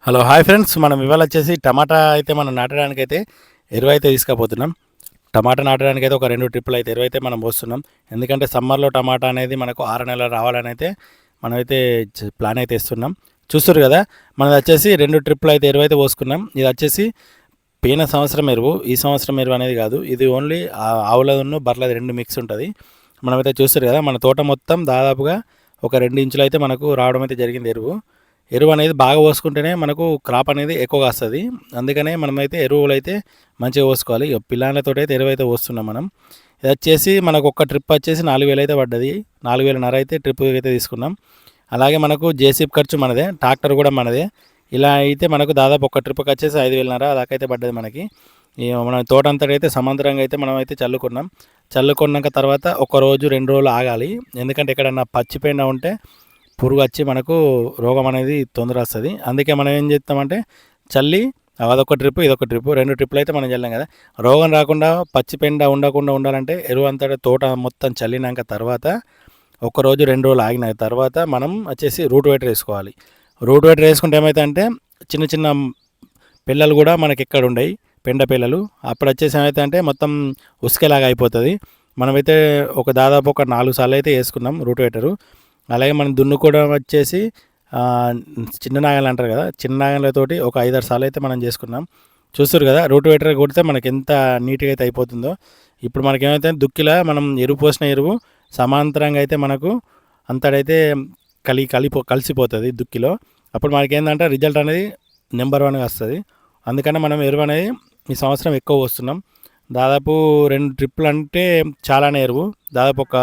Hello hi friends, మనం ఇవాళ వచ్చేసి టమాటా అయితే మనం నాటడానికైతే ఎరువు అయితే తీసుకుపోతున్నాం. టమాటా నాటడానికి అయితే ఒక 2 ట్రిప్పులు అయితే ఎరువు అయితే మనం పోస్తున్నాం. ఎందుకంటే సమ్మర్లో టమాటా అనేది మనకు 6 నెలలు రావాలని అయితే మనమైతే ప్లాన్ అయితే ఇస్తున్నాం. చూస్తారు కదా, మనది వచ్చేసి 2 ట్రిప్పులు అయితే ఎరువు అయితే పోసుకున్నాం. ఇది వచ్చేసి పోయిన సంవత్సరం ఎరువు, ఈ సంవత్సరం ఎరువు అనేది కాదు. ఇది ఓన్లీ ఆవులదును బర్లది 2 మిక్స్ ఉంటుంది. మనమైతే చూస్తారు కదా, మన తోట మొత్తం దాదాపుగా ఒక 2 ఇంచులు అయితే మనకు రావడం అయితే జరిగింది ఎరువు అనేది బాగా పోసుకుంటేనే మనకు క్రాప్ అనేది ఎక్కువగా వస్తుంది. అందుకనే మనమైతే ఎరువులు అయితే మంచిగా పోసుకోవాలి. పిల్లలతో అయితే ఎరువు అయితే పోస్తున్నాం మనం. ఇది వచ్చేసి మనకు ఒక ట్రిప్ వచ్చేసి 4,000 అయితే పడ్డది. 4,500 అయితే ట్రిప్ అయితే తీసుకున్నాం. అలాగే మనకు జేసీబీ ఖర్చు మనదే, ట్రాక్టర్ కూడా మనదే. ఇలా అయితే మనకు దాదాపు ఒక ట్రిప్కి వచ్చేసి 5,500 దాకా అయితే పడ్డది మనకి. మన తోట అంతటా అయితే సమాంతరంగా అయితే మనం అయితే చల్లుకున్నాక తర్వాత ఒక రోజు 2 రోజులు ఆగాలి. ఎందుకంటే ఎక్కడన్నా పచ్చిపోయినా ఉంటే పురుగు వచ్చి మనకు రోగం అనేది తొందర వస్తుంది. అందుకే మనం ఏం చేస్తామంటే చల్లి అదొక ట్రిప్ ఇదొక ట్రిప్ 2 ట్రిప్పులు అయితే మనం చల్లాం కదా. రోగం రాకుండా పచ్చిపెండ ఉండకుండా ఉండాలంటే ఎరువు అంతటా తోట మొత్తం చల్లినాక తర్వాత ఒక రోజు 2 రోజులు ఆగిన తర్వాత మనం వచ్చేసి రూట్ వేటర్ వేసుకోవాలి. రూట్ వేటర్ వేసుకుంటే ఏమైతే అంటే చిన్న చిన్న పిల్లలు కూడా మనకి ఎక్కడ ఉండయి, పెండ పిల్లలు. అప్పుడు వచ్చేసి ఏమైతే అంటే మొత్తం ఉసుకేలాగా అయిపోతుంది. మనమైతే దాదాపు ఒక 4 సార్లు అయితే వేసుకున్నాం రూట్ వేటరు. అలాగే మనం దున్నుకోవడం వచ్చేసి చిన్న నాగలు అంటారు కదా, చిన్న నాగలతోటి ఒక 5-6 సార్లు అయితే మనం చేసుకున్నాం. చూస్తారు కదా, రూట్ వేటర్ కొడితే మనకి ఎంత నీట్గా అయితే అయిపోతుందో. ఇప్పుడు మనకి ఏమైతే దుక్కిలా మనం ఎరువు పోసిన ఎరువు సమాంతరంగా అయితే మనకు అంతటైతే కలిసిపోతుంది దుక్కిలో. అప్పుడు మనకి ఏంటంటే రిజల్ట్ అనేది నెంబర్ 1గా వస్తుంది. అందుకని మనం ఎరువు అనేది ఈ సంవత్సరం ఎక్కువ పోస్తున్నాం. దాదాపు 2 ట్రిప్పులు అంటే చాలానే ఎరువు. దాదాపు ఒక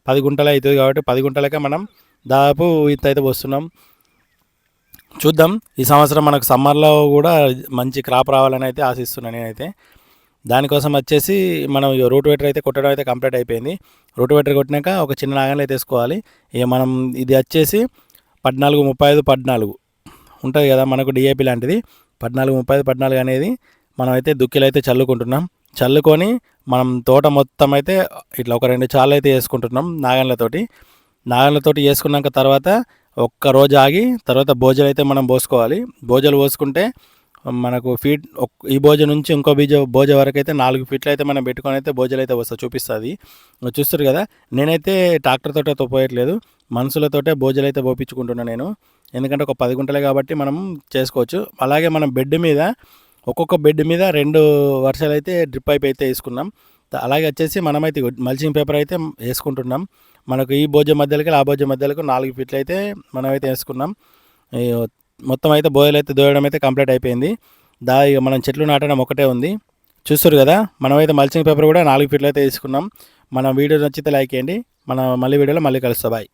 10 గుంటలు అవుతుంది కాబట్టి 10 గుంటలకే మనం దాదాపు ఇంత అయితే పోస్తున్నాం. చూద్దాం, ఈ సంవత్సరం మనకు సమ్మర్లో కూడా మంచి క్రాప్ రావాలని అయితే ఆశిస్తున్నాను నేనైతే. దానికోసం వచ్చేసి మనం రూట్ వేటర్ అయితే కొట్టడం అయితే కంప్లీట్ అయిపోయింది. రూట్ వేటర్ కొట్టినాక ఒక చిన్న నాగలు అయితే వేసుకోవాలి. ఇక మనం ఇది వచ్చేసి 14, 35, 14 ఉంటుంది కదా మనకు డిఏపి లాంటిది. 14, 35, 14 అనేది మనం అయితే దుక్కిలో అయితే చల్లుకొని మనం తోట మొత్తం అయితే ఇట్లా ఒక 2 చాళ్ళు అయితే వేసుకుంటున్నాం నాగళ్ళతోటి వేసుకున్నాక తర్వాత ఒక్క రోజు ఆగి తర్వాత బోజలు అయితే మనం పోసుకోవాలి. బోజలు పోసుకుంటే మనకు ఈ బోజ నుంచి ఇంకో బోజ వరకు అయితే 4 ఫీట్లు అయితే మనం పెట్టుకొని అయితే బోజలు అయితే చూపిస్తుంది. చూస్తారు కదా, నేనైతే ట్రాక్టర్ తోటే పోయట్లేదు, మనుషులతోటే బోజలు అయితే పోపించుకుంటున్నాను నేను. ఎందుకంటే ఒక 10 గుంటలే కాబట్టి మనం చేసుకోవచ్చు. అలాగే మనం ఒక్కొక్క బెడ్ మీద 2 వరుసలు అయితే డ్రిప్ పైప్ అయితే వేసుకున్నాం. అలాగే వచ్చేసి మనమైతే మల్చింగ్ పేపర్ అయితే వేసుకుంటున్నాం. మనకు ఈ బోజ మధ్యలోకి ఆ బోజ మధ్యలోకి 4 ఫీట్లు అయితే మనమైతే వేసుకున్నాం. మొత్తం అయితే బోయలు అయితే దోయడం అయితే కంప్లీట్ అయిపోయింది. ఇక మనం చెట్లు నాటడం ఒకటే ఉంది. చూస్తారు కదా, మనమైతే మల్చింగ్ పేపర్ కూడా 4 ఫీట్లు అయితే వేసుకున్నాం. మన వీడియో నచ్చితే లైక్ చేయండి. మన మళ్ళీ వీడియోలో మళ్ళీ కలుస్తా. బాయ్.